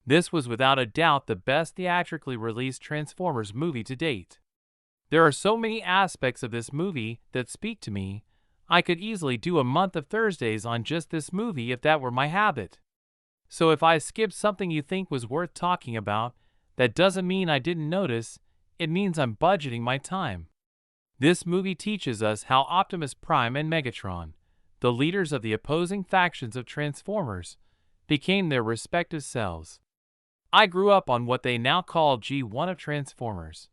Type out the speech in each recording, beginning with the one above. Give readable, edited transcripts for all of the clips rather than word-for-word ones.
This was without a doubt the best theatrically released Transformers movie to date. There are so many aspects of this movie that speak to me. I could easily do a month of Thursdays on just this movie if that were my habit. So if I skipped something you think was worth talking about, that doesn't mean I didn't notice, it means I'm budgeting my time. This movie teaches us how Optimus Prime and Megatron, the leaders of the opposing factions of Transformers, became their respective selves. I grew up on what they now call G1 of Transformers.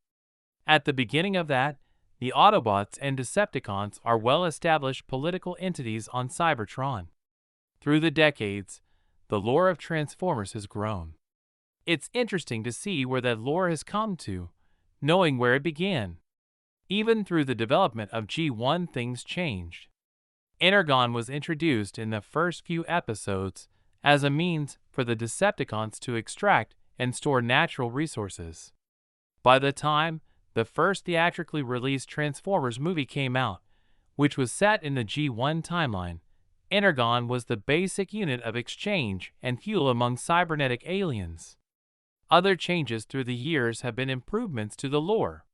At the beginning of that, the Autobots and Decepticons are well-established political entities on Cybertron. Through the decades, the lore of Transformers has grown. It's interesting to see where that lore has come to, knowing where it began. Even through the development of G1, things changed. Energon was introduced in the first few episodes as a means for the Decepticons to extract and store natural resources. By the time the first theatrically released Transformers movie came out, which was set in the G1 timeline, Energon was the basic unit of exchange and fuel among cybernetic aliens. Other changes through the years have been improvements to the lore.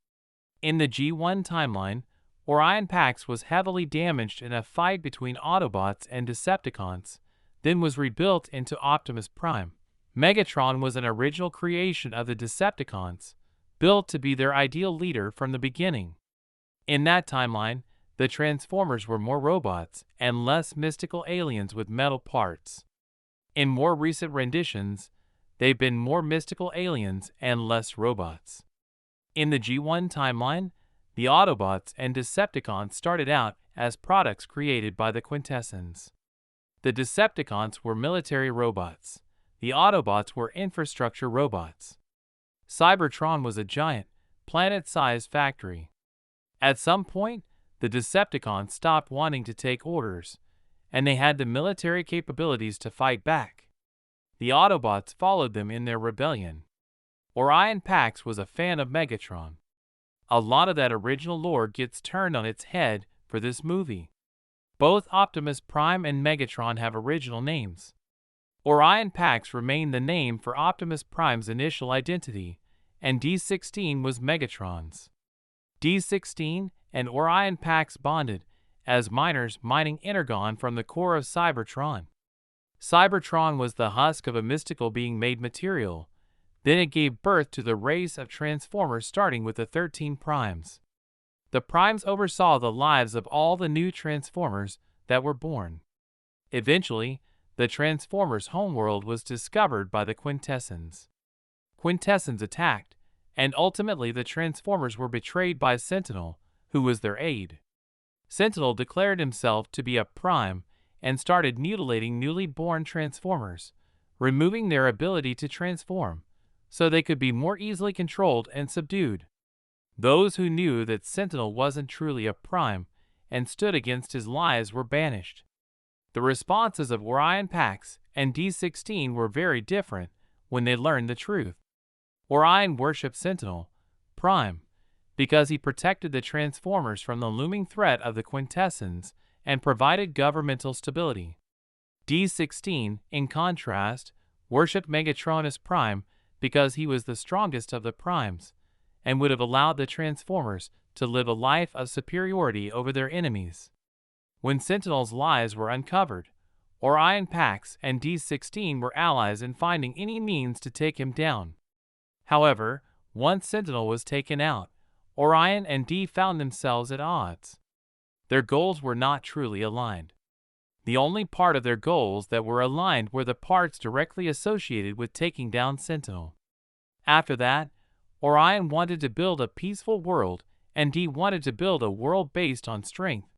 In the G1 timeline, Orion Pax was heavily damaged in a fight between Autobots and Decepticons, then was rebuilt into Optimus Prime. Megatron was an original creation of the Decepticons, built to be their ideal leader from the beginning. In that timeline, the Transformers were more robots and less mystical aliens with metal parts. In more recent renditions, they've been more mystical aliens and less robots. In the G1 timeline, the Autobots and Decepticons started out as products created by the Quintessons. The Decepticons were military robots. The Autobots were infrastructure robots. Cybertron was a giant, planet-sized factory. At some point, the Decepticons stopped wanting to take orders, and they had the military capabilities to fight back. The Autobots followed them in their rebellion. Orion Pax was a fan of Megatron. A lot of that original lore gets turned on its head for this movie. Both Optimus Prime and Megatron have original names. Orion Pax remained the name for Optimus Prime's initial identity, and D-16 was Megatron's. D-16 and Orion Pax bonded as miners mining Energon from the core of Cybertron. Cybertron was the husk of a mystical being made material. Then it gave birth to the race of Transformers starting with the 13 Primes. The Primes oversaw the lives of all the new Transformers that were born. Eventually, the Transformers' homeworld was discovered by the Quintessons. Quintessons attacked, and ultimately the Transformers were betrayed by Sentinel, who was their aide. Sentinel declared himself to be a Prime and started mutilating newly born Transformers, removing their ability to transform, so they could be more easily controlled and subdued. Those who knew that Sentinel wasn't truly a Prime and stood against his lies were banished. The responses of Orion Pax and D-16 were very different when they learned the truth. Orion worshipped Sentinel, Prime, because he protected the Transformers from the looming threat of the Quintessons and provided governmental stability. D-16, in contrast, worshipped Megatronus Prime because he was the strongest of the Primes and would have allowed the Transformers to live a life of superiority over their enemies. When Sentinel's lies were uncovered, Orion Pax and D-16 were allies in finding any means to take him down. However, once Sentinel was taken out, Orion and D found themselves at odds. Their goals were not truly aligned. The only part of their goals that were aligned were the parts directly associated with taking down Sentinel. After that, Orion wanted to build a peaceful world and D wanted to build a world based on strength.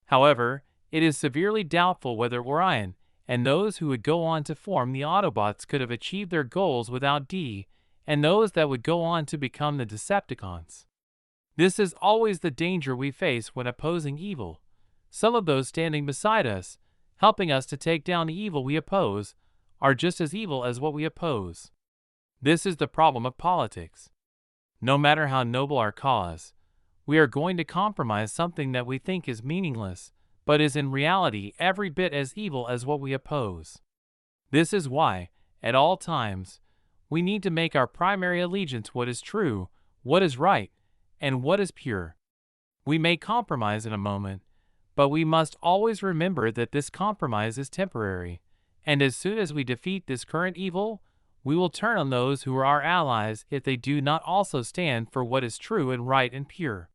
However, it is severely doubtful whether Orion and those who would go on to form the Autobots could have achieved their goals without D and those that would go on to become the Decepticons. This is always the danger we face when opposing evil. Some of those standing beside us, helping us to take down the evil we oppose, are just as evil as what we oppose. This is the problem of politics. No matter how noble our cause, we are going to compromise something that we think is meaningless, but is in reality every bit as evil as what we oppose. This is why, at all times, We need to make our primary allegiance what is true, what is right, and what is pure. We may compromise in a moment, but we must always remember that this compromise is temporary, and as soon as we defeat this current evil, we will turn on those who are our allies if they do not also stand for what is true and right and pure.